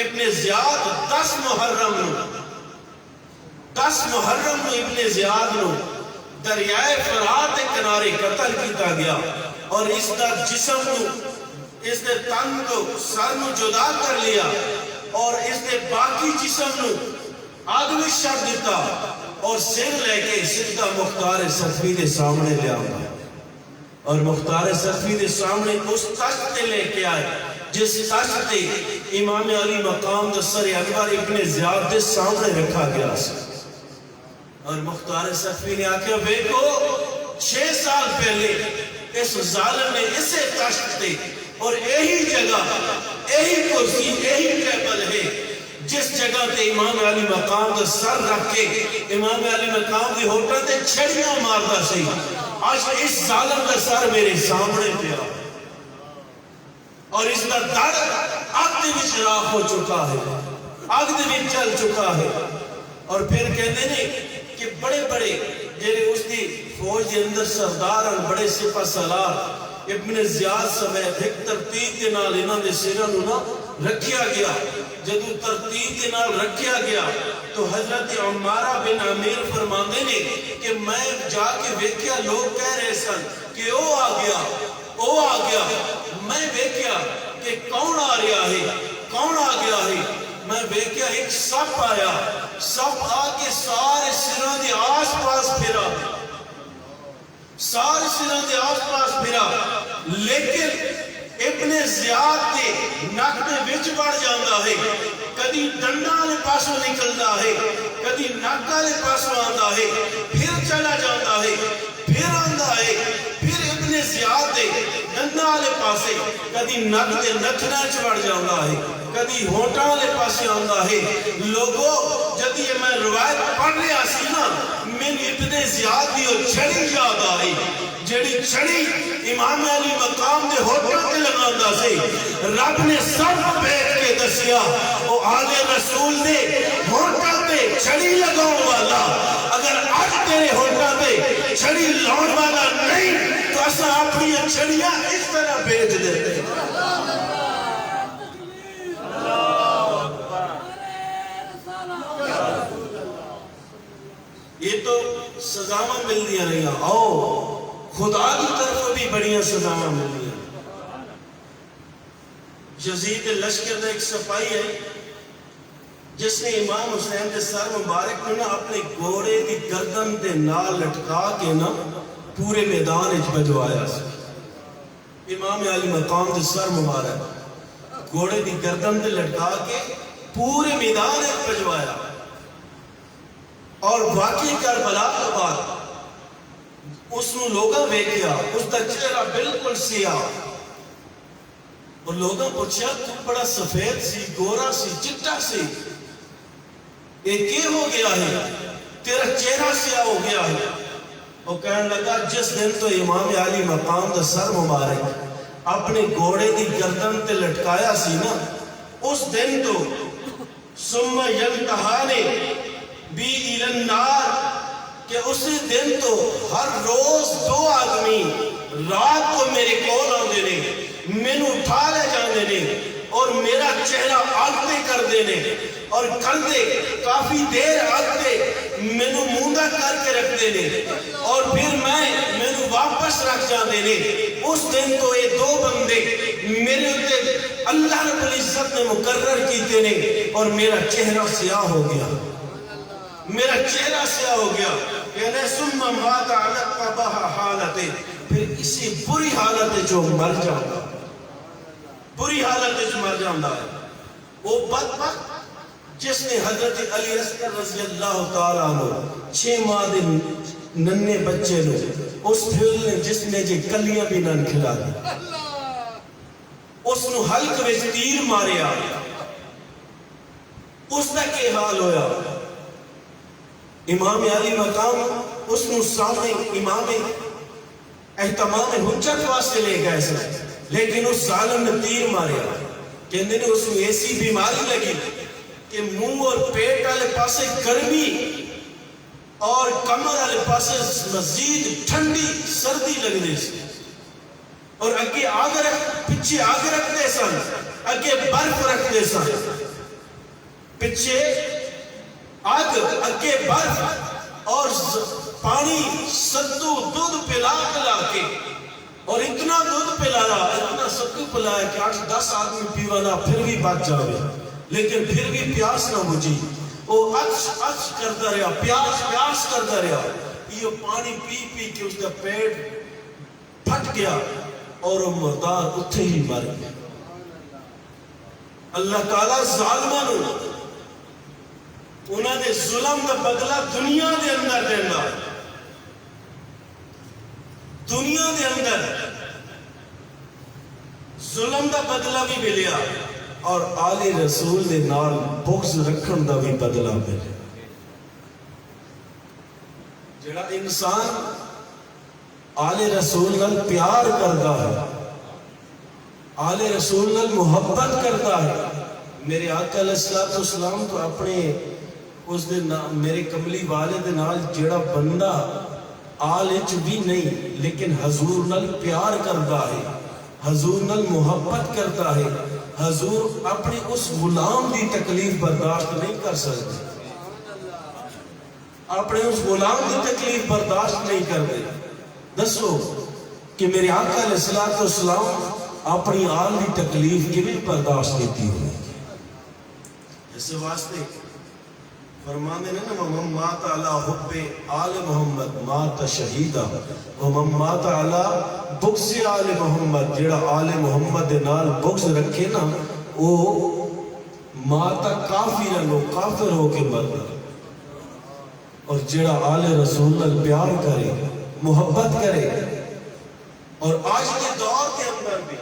ابن زیاد 10 محرم نو ابن زیاد نو دریائے فرات دے کنارے قتل کیتا گیا، اور اس دا جسم نو اس دے تن کو سر نو جدا کر لیا، اور اس دے باقی جسم نو آگ میں چھڑ دیتا، اور سر لے کے سیدھا مختار صفی دے سامنے لے آیا، اور مختار صفی دے سامنے اس تخت تے لے کے آئے جس تخت تے امام علی مقام دا سر انور ابن زیاد دے سامنے رکھا گیا سی، اور مختار صفی نے آکھیا بیکو 6 سال پہلے اس ظالم نے اسے تخت تے اور یہی جگہ یہی کرسی یہی ٹیبل ہے جس جگہ تے امام علی مقام دا سر رکھ کے امام علی مقام دی ہوٹل تے چھڑیاں ماردا سی، آج اس ظالم دا سر میرے سامنے پیا، اور اس دا دڑ آگ دے وچ راکھ ہو چکا ہے، آگ دے وچ چل چکا ہے۔ اور پھر کہتے ہیں کہ بڑے جڑے اس دی فوج دے اندر سردار بڑے سپہ سالار ابن زیاد سمیت ایک ترتیب کے نال انہاں دے سراں نو نہ رکھیا گیا، جدو ترتیب کے نال رکھیا گیا تو حضرت عمارہ بن عمیر فرماندے نے کہ میں جا کے ویکھیا لوگ کہہ رہے سن کہ او آ گیا، میں ویکھیا کہ کون آ رہا ہے، کون آ گیا ہے، میں ویکھیا ایک سپ آیا، سپ آ کے سارے سراں دے آس پاس پھرا، سارے سراں دے آس پاس پھرا، لیکن ابن زیاد دے نک دے وچ بڑھ جاندا ہے، کدی ڈنڈا والے پاسوں نکلدا ہے، کدی نک والے پاسوں آندا ہے، پھر چلا جاندا ہے، پھر آندا ہے پھر ابن زیاد دے دنداں والے پاسے کدی نک دے نتھنا چ وڑ جاندا ہے کدی ہونٹاں والے پاسے آندا ہے لوگو جدی میں روایت پڑھ رہا سی نا میں ابن زیاد دی او چھڑی یاد آئی جڑی چھڑی امام علی مقام دے ہونٹاں تے لگاندا سی رب نے سب بیٹھ کے دسیا او آل رسول دے ہونٹاں تے چھڑی لگاؤں والا اگر آج تیرے ہونٹاں تے چھڑی لاؤن والا نہیں تو اسا اپنی چھڑیاں اس طرح بیچ دیتے یہ تو سزاواں مل دیا رہی ہیں آؤ خدا کی طرف بھی بڑیاں سزاواں مل دیا یزید لشکر دا ایک سپاہی ہے جس نے امام حسین دے سر مبارک نے اپنے گھوڑے دی گردن دے نال لٹکا کے نا پورے میدان اچ بجوایا امام علی مقام دے سر مبارک گھوڑے دی گردن دے لٹکا کے پورے میدان اچ بجوایا اور واقعی کربلا کے بعد اس نو لوگاں ویکھیا اس دا چہرہ بالکل سیاہ اور لوگاں پوچھا تو بڑا سفید سی گورا سی چٹا سی یہ کیا ہو گیا ہے تیرا چہرہ سیاہ ہو گیا ہے وہ کہنے لگا جس دن تو امام علی مقام دا سر مبارک اپنے گھوڑے دی گردن تے لٹکایا سی نا اس دن تو ثم ینتہانے بی الی النار کہ اسی دن تو ہر روز دو آدمی رات کو میرے کول آندے نے مینوں اٹھا لے جاندے نے اور میرا چہرہ آگتے کر دینے اور کندے کافی دیر آگتے مینوں موندہ کر کے رکھ دینے اور پھر مینوں واپس رکھ جاندے نے اس دن تو یہ دو بندے میرے اتے اللہ رب العزت نے مقرر کیتے نے اور میرا چہرہ سیاہ ہو گیا میرا چہرہ سیاہ ہو گیا کہنے ثم مات علی قبح حالتے پھر اسی بری حالت جو مر جاؤں بری حالت جو مر جاؤں ہے وہ بدبخت جس نے حضرت علی اصغر رضی اللہ تعالیٰ عنہ 6 ماہ دن ننے بچے نے اس پھول نے جس نے جے کلیاں بھی نن کھلا دی اس نو حلق میں تیر ماریا اس کا کے حال ہویا امام علی مقام اس نو سامنے امام احتمام حجت واسطے لے گئے سن لیکن اس ظالم نے تیر ماریا کہندے نے اس نو ایسی بیماری لگی کہ منہ اور پیٹ والے پاسے گرمی اور کمر والے پاسے مزید ٹھنڈی سردی لگنے سے اور اگے آگ پیچھے آگ رکھتے سن اگے برف رکھتے سن پیچھے آگ اگے برف اور پانی ستو دودھ پلا کے اور اتنا دودھ پلایا اتنا ستو پلایا کہ 8-10 آدمی پیوانا پھر بھی بچ جاوے لیکن پھر بھی پیاس نہ بجھی وہ اچھ کرتا رہا پیاس کرتا رہا یہ پانی پی پی کے اس کا پیٹ پھٹ گیا اور وہ مردار اتھے ہی مر گیا اللہ تعالیٰ ظالمانوں انہوں نے ظلم کا بدلہ دنیا دے اندر دینا دنیا دے اندر ظلم کا بدلہ بھی ملیا اور آل رسول دے نال بغض رکھن دا بھی بدلہ ملیا جڑا انسان آل رسول نال پیار کرتا ہے آل رسول نال محبت کرتا ہے میرے آقا علیہ السلام تو اپنے اس دے میرے کملی والے دے نال جڑا بندہ آل اچ بھی نہیں لیکن حضور نال پیار کرتا ہے حضور نال محبت کرتا ہے حضور اپنی اس غلام دی تکلیف برداشت نہیں کر سکتے اپنے اس غلام دی تکلیف برداشت نہیں کرتے دسو کہ میرے آقا علیہ السلام اپنی آل دی تکلیف کی بھی برداشت کیتی ہوئی اس واسطے فرمانے نے نا وَمَن مَّاتَ عَلَىٰ حُبِّ آلِ محمد مَاتَ شَہِیدًا وَمَن مَّاتَ عَلَىٰ بُغْضِ آلِ محمد جڑا آل محمد دے نال بغض رکھے نا وہ ماتا کافر لو کافر ہو کے مردا اور جڑا آل رسول نال پیار کرے محبت کرے. اور آج کے دور کے اندر بھی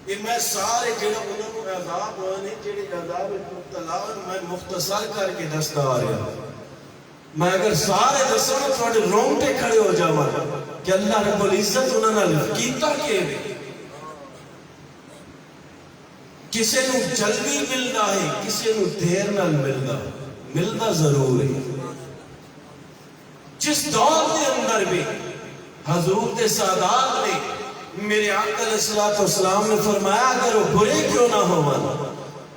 کہ میں سارے جڑے انہوں نے عذاب ہوئے نہیں جڑے عذاب مبتلا میں مختصر کر کے دستا آ رہا. میں اگر سارے دسوں تھوڑے رونگٹے کھڑے ہو جاواں کہ اللہ رب العزت انہوں نے کیتا کہ کسے نو جلدی ملدا ہے کسے نو دیر نال ملدا ضرور ہے. جس دور کے اندر بھی حضور کے سادات نے میرے آقا علیہ السلام نے فرمایا اگر وہ برے کیوں نہ ہو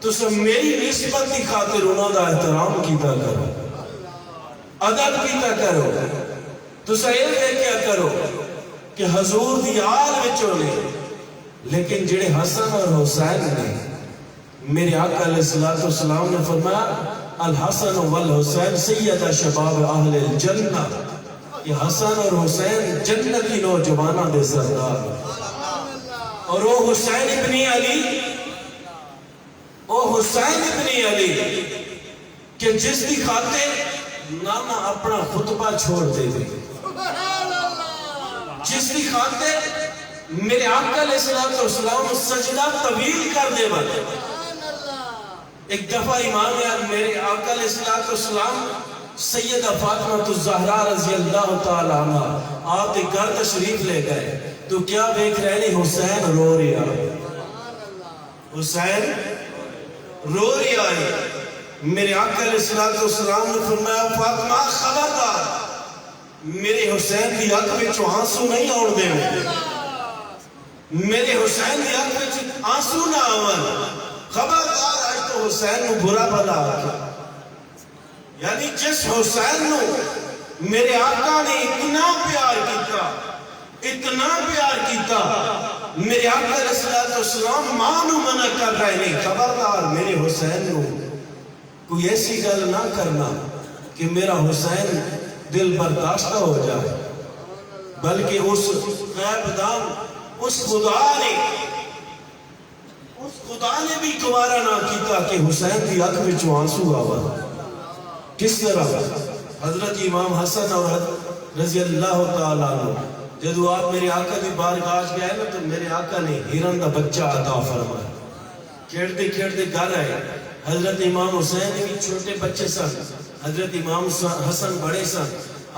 تو سب میری نسبت کی خاطر انہوں دا احترام کیتا کرو ادب کیتا کرو تو سہیل کیا کرو کہ حضور دی آل وچوں نے. لیکن جڑے حسن اور حسین نے میرے آقا علیہ السلام نے فرمایا الحسن والحسین سید شباب اہل الجنہ کہ حسن اور حسین جنتی نوجوانہ دے سردار. اور وہ حسین ابن علی کہ جس دی خاطر نانا اپنا خطبہ چھوڑ دے دے جس دی خاطر میرے آقا علیہ السلام سجدہ طویل کر دے بھائی. ایک دفعہ امام میرے آقا علیہ السلام سیدہ فاطمہ الزہرا رضی اللہ تعالی عنہ آپ کے گھر تشریف لے گئے تو کیا دیکھ رہے ہیں حسین رو رہا ہے. میرے آقا علیہ السلام نے فرمایا فاطمہ خبردار میرے حسین کی آنکھ میں آنسو نہیں آن دے میرے حسین کی آنکھ میں آنسو نہ آون خبردار آج تو حسین نو برا بلا آکا. یعنی جس حسین نو میرے آقا نے اتنا پیار کیتا میرے آقا علیہ السلام ماں نو منع کر رہے نہیں خبردار میرے حسین نو کوئی ایسی گل نہ کرنا کہ میرا حسین دل برداشتہ ہو جائے. بلکہ اس غیب دان اس خدا نے بھی گوارا نہ کیتا کہ حسین کی آنکھ میں آنسو آوا. کس طرح حضرت امام حسن اور رضی اللہ تعالیٰ عنہ جدو آپ میرے آقا کی بارگاہ گئے نا تو میرے آقا نے ہرن دا بچہ عطا فرمایا. کھیڑتے گھر آئے. حضرت امام حسین بھی چھوٹے بچے سن حضرت امام حسن بڑے سن.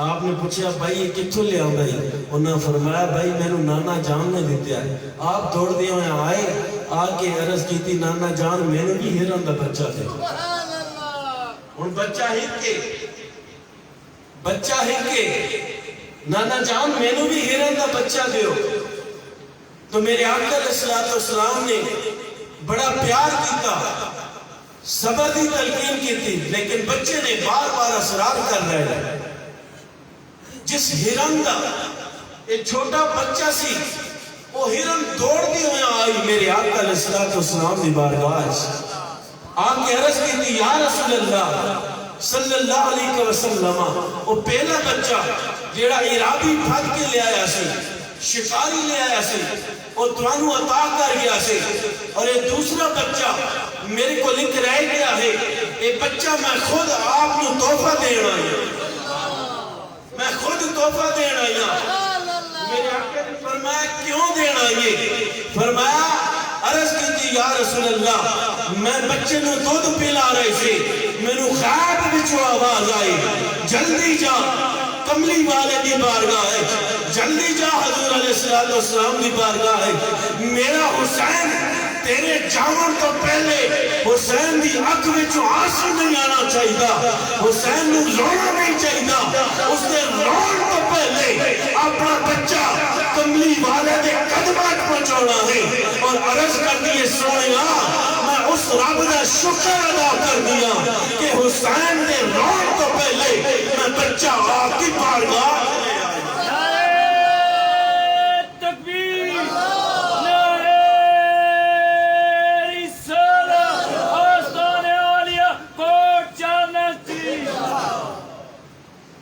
آپ نے پوچھا بھائی یہ کتھوں لے آؤں گئی انہوں نے فرمایا بھائی میں نے نانا جان نے دیتے آئے. آپ دوڑ دے ہوئے آئے آکے عرض کی تھی نانا جان میں نے بھی ہرن دا بچہ تھے. ان بچہ ہی کے نانا جان میں نے بھی ہرن دا بچہ دیو. تو میرے آقا علیہ السلام نے بڑا پیار کیتا صبر دی تلقین کی تھی لیکن بچے نے بار بار اصرار کر رہے ہیں. جس ہرن دا ایک چھوٹا بچہ سی وہ ہرن دوڑ دی ہوئے آئی میرے آقا علیہ السلام دی بارگاہ آپ کے عرض کی تھی یا رسول اللہ صلی اللہ علیہ وسلم وہ پہلا بچہ جیڑا عرابی پھٹ کے لے آیا سی شکاری لے آیا سی اور توانو عطا کر گیا سی. اور یہ دوسرا بچہ میرے کو لکھ رہ گیا ہے یہ بچہ میں خود آپ کو تحفہ دینا ہے میں خود تحفہ دینا ہے. میرے آقا نے فرمایا کیوں دینا یہ فرمایا عرض کی تھی یا رسول اللہ میں بچے نو دودھ پلا رہے سے میں نو خواب بچو آواز آئی جلدی جا کملی والے دی بارگاہ ہے جلدی جا حضور علیہ السلام دی بارگاہ ہے میرا حسین تیرے جاون تو پہلے حسین دی آنکھ وچوں آنسو نہیں آنا چاہیے حسین نو رونا نہیں چاہیے اس نے رون تو پہلے اپنا بچہ کملی والے دے قدمات پہنچانا ہے. اور عرض کر دیئے سوئیا میں اس رب دا شکر ادا کر دیا کہ حسین دے رون تو پہلے میں بچہ آپ کی بارگاہ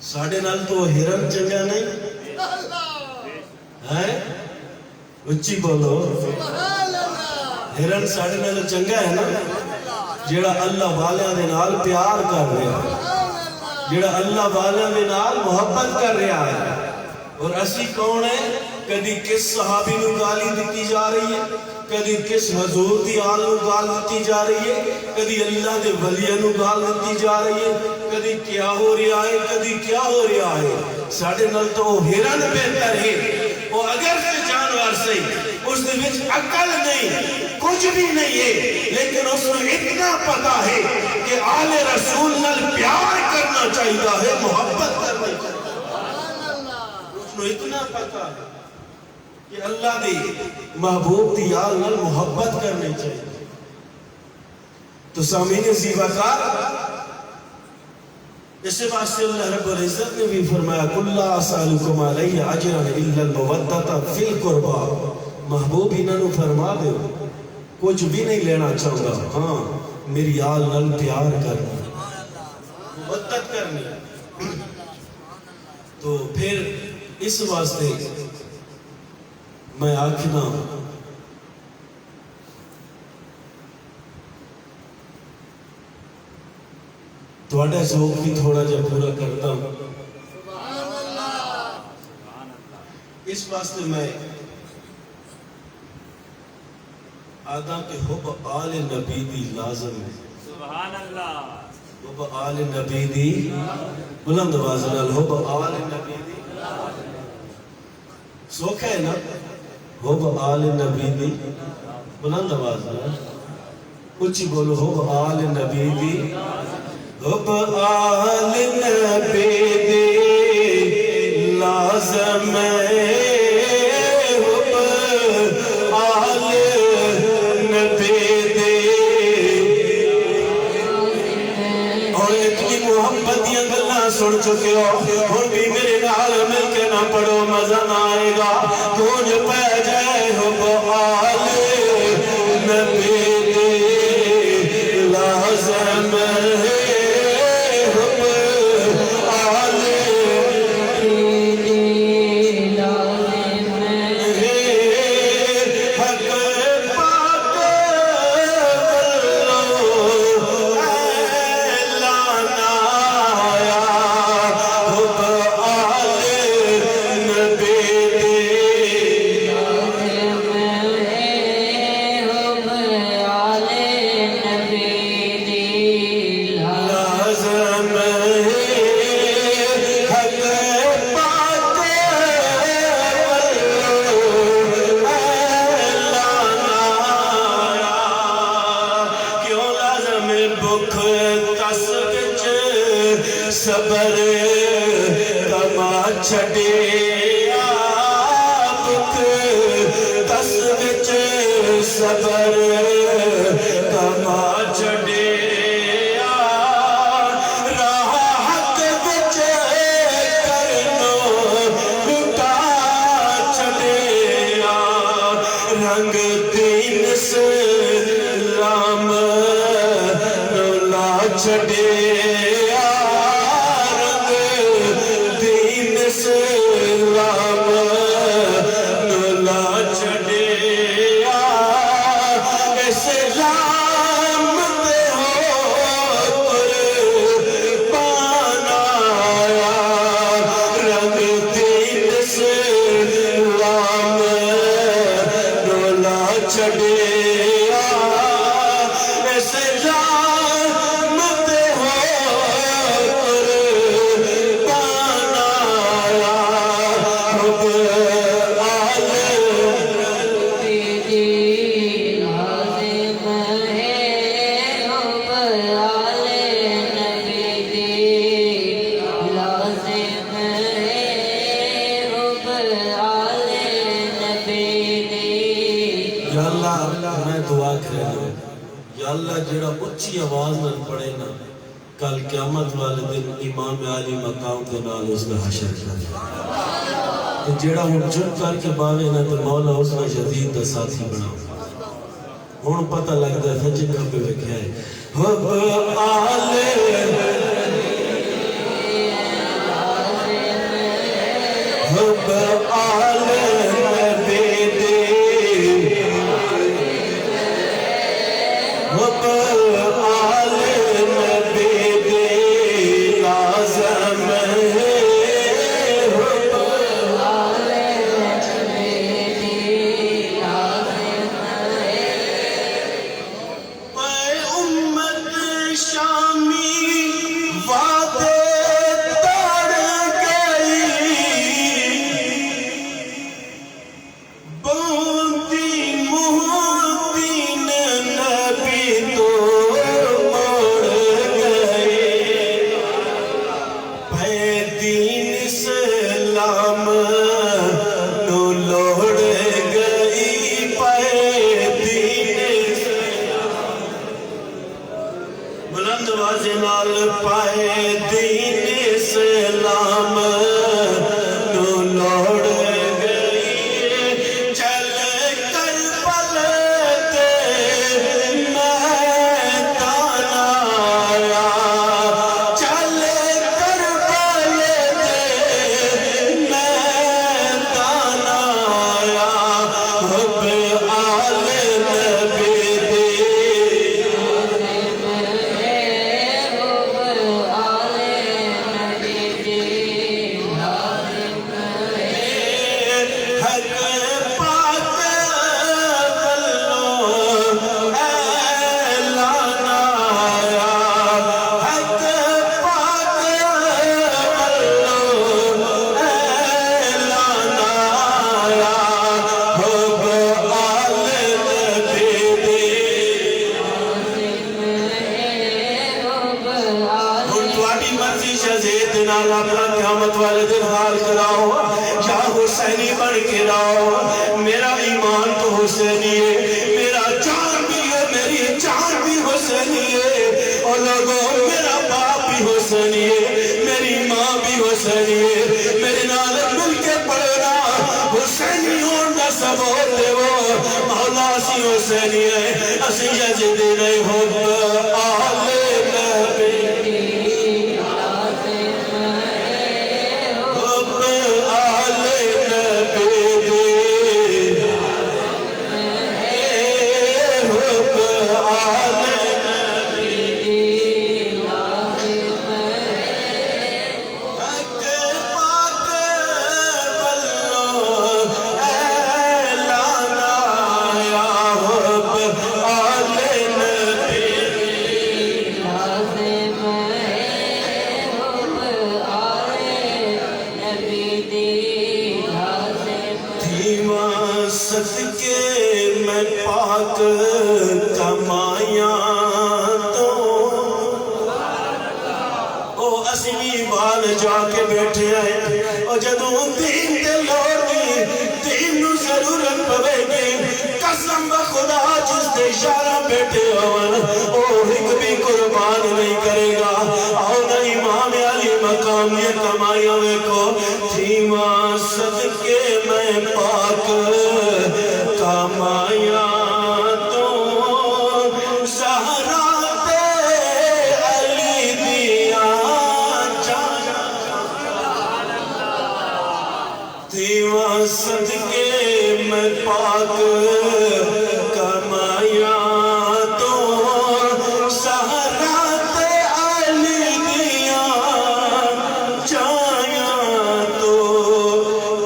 ساڑھے نال تو ہرن چنگا نہیں ہے اچھی بولو ہرن ساڑھے نال چنگا ہے نا جیڑا اللہ والیاں دے نال پیار کر رہا جڑا اللہ والا دے نال محبت کر رہا ہے. اور اسی کون ہے؟ کدی کس صحابی نو گالی دیتی جا رہی ہے، کدی کس حضور دی آل نو گال دیتی جا رہی ہے، کدی اللہ دے ولیہ نو گال دیتی جا رہی ہے، کدی کیا ہو رہا ہے، کدی کیا ہو رہا ہے. ساڑھے نل تو وہ ہرن بہتر ہے، وہ اگر سے جانور سے اس دے وچ عقل نہیں، کچھ بھی نہیں ہے، لیکن اس نے اتنا پتا ہے کہ آل رسول نال پیار کرنا چاہیے ہے، محبت کرنا چاہیے. اس نے اتنا پتا ہے کہ اللہ دی محبوب دی آل نال محبت کرنی چاہیے. تو سامعین زیباکار، اس واسطے اللہ رب العزت نے بھی فرمایا قُلْ لَا أَسْأَلُكُمْ عَلَيْهِ أَجْرًا إِلَّا الْمَوَدَّةَ فِي الْقُرْبَى. محبوب انہوں نے فرما دے کچھ بھی نہیں لینا چاہتا، ہاں میری آل نال پیار کرنی، محبت کرنی. تو پھر اس واسطے میں آکھنا تھوڑا ذوق بھی تھوڑا جا پورا کرتا ہوں. اس واسطے میں آدھا کہ حب آل نبی دی لازم ہے. سبحان اللہ. حب آل نبی دی بلند آواز نال حب آل نبی دی سوکھ ہے نا. حب آل نبی دی بلند آواز نال کچھ بولو. حب آل نبی دی، حب آل نبی دی لازم ہے. حب آل نبی دی اور اتنی محبت دیا گلہ سن چکے ہو، اور بھی میرے نال مل کے نہ پڑھو مزہ نہ آئے گا. گونج پہ جائے حب آل نبی دی لازم ہے. صبر کما چھڑے آپ دس وچ صبر کما چھڑے راہ حق وچ کرنو لٹا چھڑے رنگ دین اسلام لا چھڑے جڑا اچھی آواز نہ پڑے نا کل قیامت والے دن امام علی مقام کے نال اس کا حشر کر جڑا ہن چپ کر کے باوے نا تو مولا اس کا یزید دا ساتھی بنا. ہن پتہ لگدا ہے سچ کبے ویکھیا ہے. حب آل حب آل حب آل نبی دی لازم شامی وعدے تڑ گئی بوندی مہدی نبی تو مڑ گئے پہ دین اسلام نو لوڑ گئی پہ دین بلند آواز نال پائے دین اسلام نو لوڑ گئی چل کر پلتے میدان آیا چل کر پلتے میدان آیا حب آل نبی دی حق پاک بلو اعلان آیا حق پاک بلو اعلان آیا حب آل نبی دی ہن تواڈی مرضی شہزید نال اپنا قیامت والے دن حال کراؤ یا حسینی بن کے راؤ میرا ایمان تو حسینی ہے میرا جان بھی ہے میری جان بھی حسینی ہے اور لوگوں میرا باپ بھی حسینی ہے میری ماں بھی حسینی ہے میرے نال مل کے پڑھنا حسینی ہونا سب ہوتے وہ مولا سی حسینی ہے اسی یزید نہیں حب آل نبی حب آل نبی دی حب آل نبی حق پاک بلو اعلان آیا حب آل نبی دھیما صدقے میں پاک کمائیاں تو او اسمی بال جا کے بیٹھے آئے اور جدوں دین دے لوڑی دین نو ضرورت پوے گی قسم بخدا جس دے اشارہ بیٹھے ہون او ایک بھی قربان نہیں کرے گا آؤ نا امام علی مقام یہ کمائیاں کو دھیما صدقے میں پاک کمائیاں تو زہرا تے علی دیا دھیما صدقے میں پاک کمائیاں تو زہرا تے علی دیا جایاں تو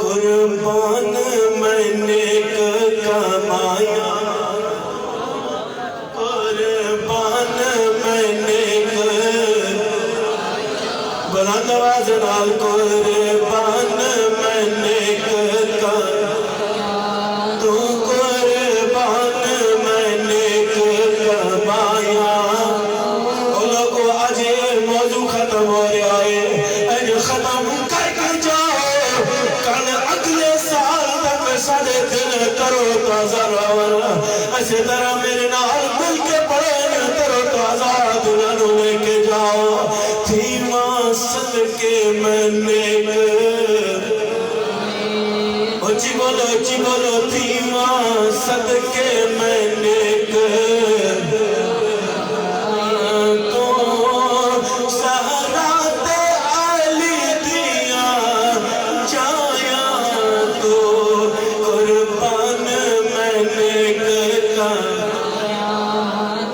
قربان میں نیک کمائیاں قربان میں نیک بلند آواز نال قربان میں نیک تو قربان میں نیک کمائیاں او لوگو آج یہ موضوع ختم ہو رہا ہے اج ختم کر کے جاؤ کل اگلے سال تک سارے دل کرو تازہ رہا اسی طرح میرے نال مل کے پڑھے کرو تازہ دلہنوں لے کے جاؤ دھیما صدقے میں نیک اچھی بولو دھیما صدقے میں نیک تو سہرا تے علی دیا جایاں تو قربان میں نیک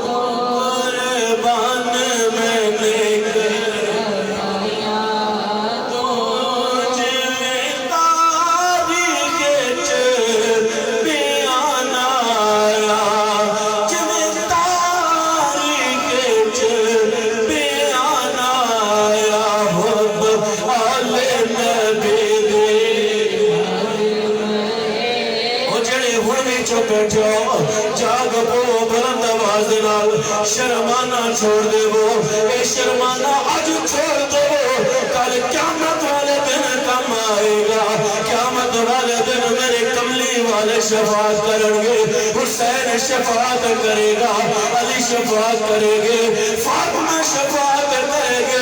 قربان میں نیک تاریخ بیان آیا جانا آج چھوڑ دو، کل قیامت والے دن کم آئے گا، قیامت والے دن میرے کملی والے شفاعت کریں گے، حسین شفاعت کرے گا، علی شفاعت کرے گے، فاطمہ شفاعت کرے گے،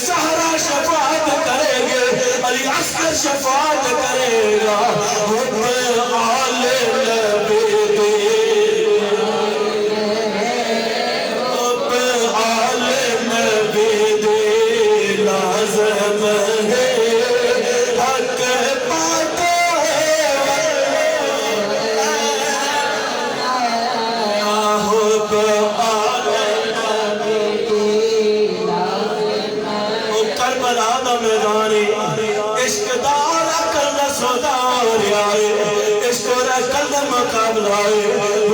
زہرا شفاعت کرے گے، علی اصغر شفاعت کرے گا، حب آل نبی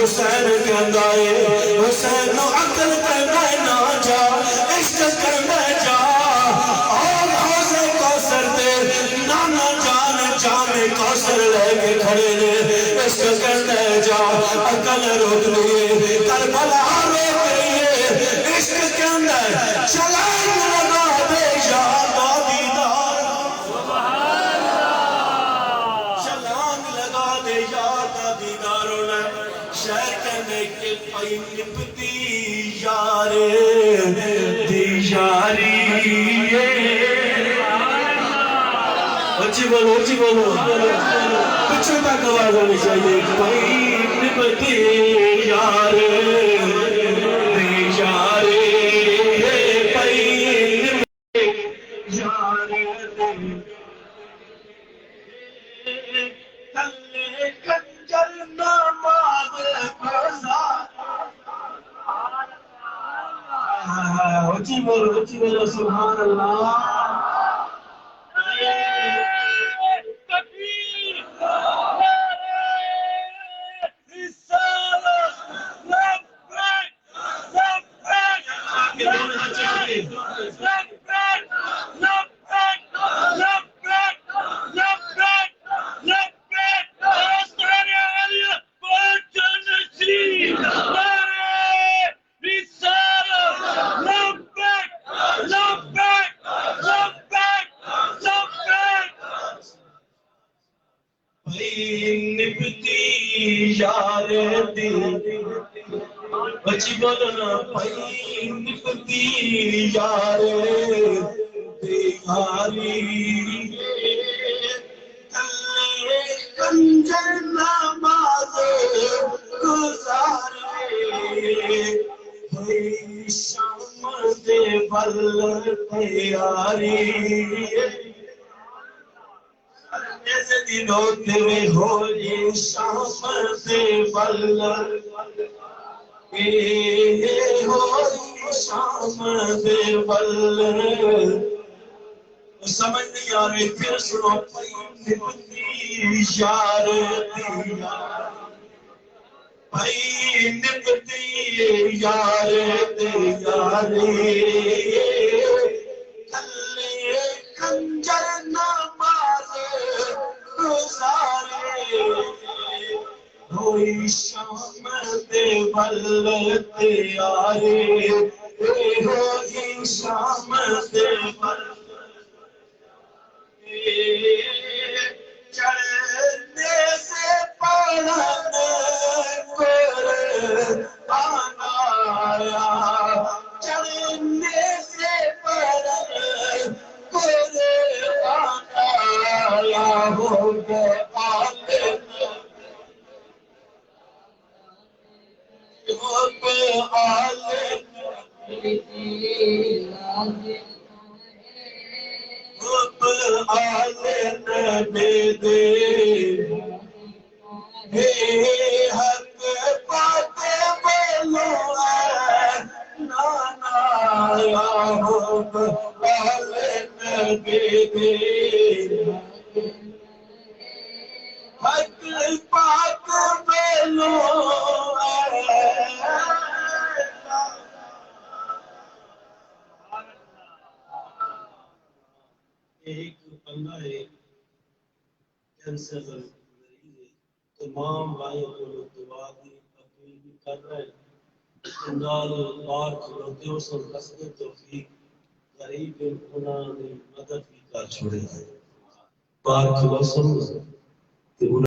حسین کہندا ہے، حسین نو عقل کہندا ہے نا جا، عشق کہندا ہے جا، اور حوضے کوثر تے نانا جان جام کوثر لے کے کھڑے نے، عشق کہندا ہے جا، عقل روک لیے، کربلا روک لیے، عشق کہندا ہے چلائیں لگا دے یاد دیدار، چلائیں لگا دے یاد دیدار شہر کہنے کے پائی نپتی یار دی یاری، اچھی بولو اچھی بولو، پچھو تک آواز ہونی چاہیے، پائی نپتی یار دی یاری، پائی نپتی یار کلے کنجر نماز اچھی بولو سبحان اللہ، تکبیر، نعرہ رسالت، لبیک لبیک لبیک لبیک لبیک لبیک لبیک لبیک آسٹریلیا علیہ پہنچن سی، نعرہ رسالت، لبیک لبیک لبیک لبیک، بھائی نبتی یار دی، بچی بولنا بھائی نبتی یار دیاری، کلے کنجر نماز گزارے، بھائی شام دے بل تیاری، ایسے دنوں تیرے ہوئی شام دے بل، ہوئی شام دے بل، سمجھ نہیں آ رہی پھر سنو، پائی نپتی یار دیا، پائی نپتی یار دیاری، کلے کنجر نماز گزارے، ہوئی شام دے بل تیاری، ہوئی شام دے بل، چڑھنے سے پڑھن قرآن آیا، چڑھنے سے پڑھن قرآن آیا، ہو گئے عالم حب عالم حب عالم نبی دے، حق بات بولو اے نانا یا حب عالم نبی دے، حق بات بولو ایک بندہ ہے کینسر مریض ہے، تمام بھائی کو دعا دی اپیل بھی کر رہے ہیں، نال بار کھلوتے ہو سن حسد توفیق قریب انہاں نے مدد بھی کر چھوڑے پاک وسم تے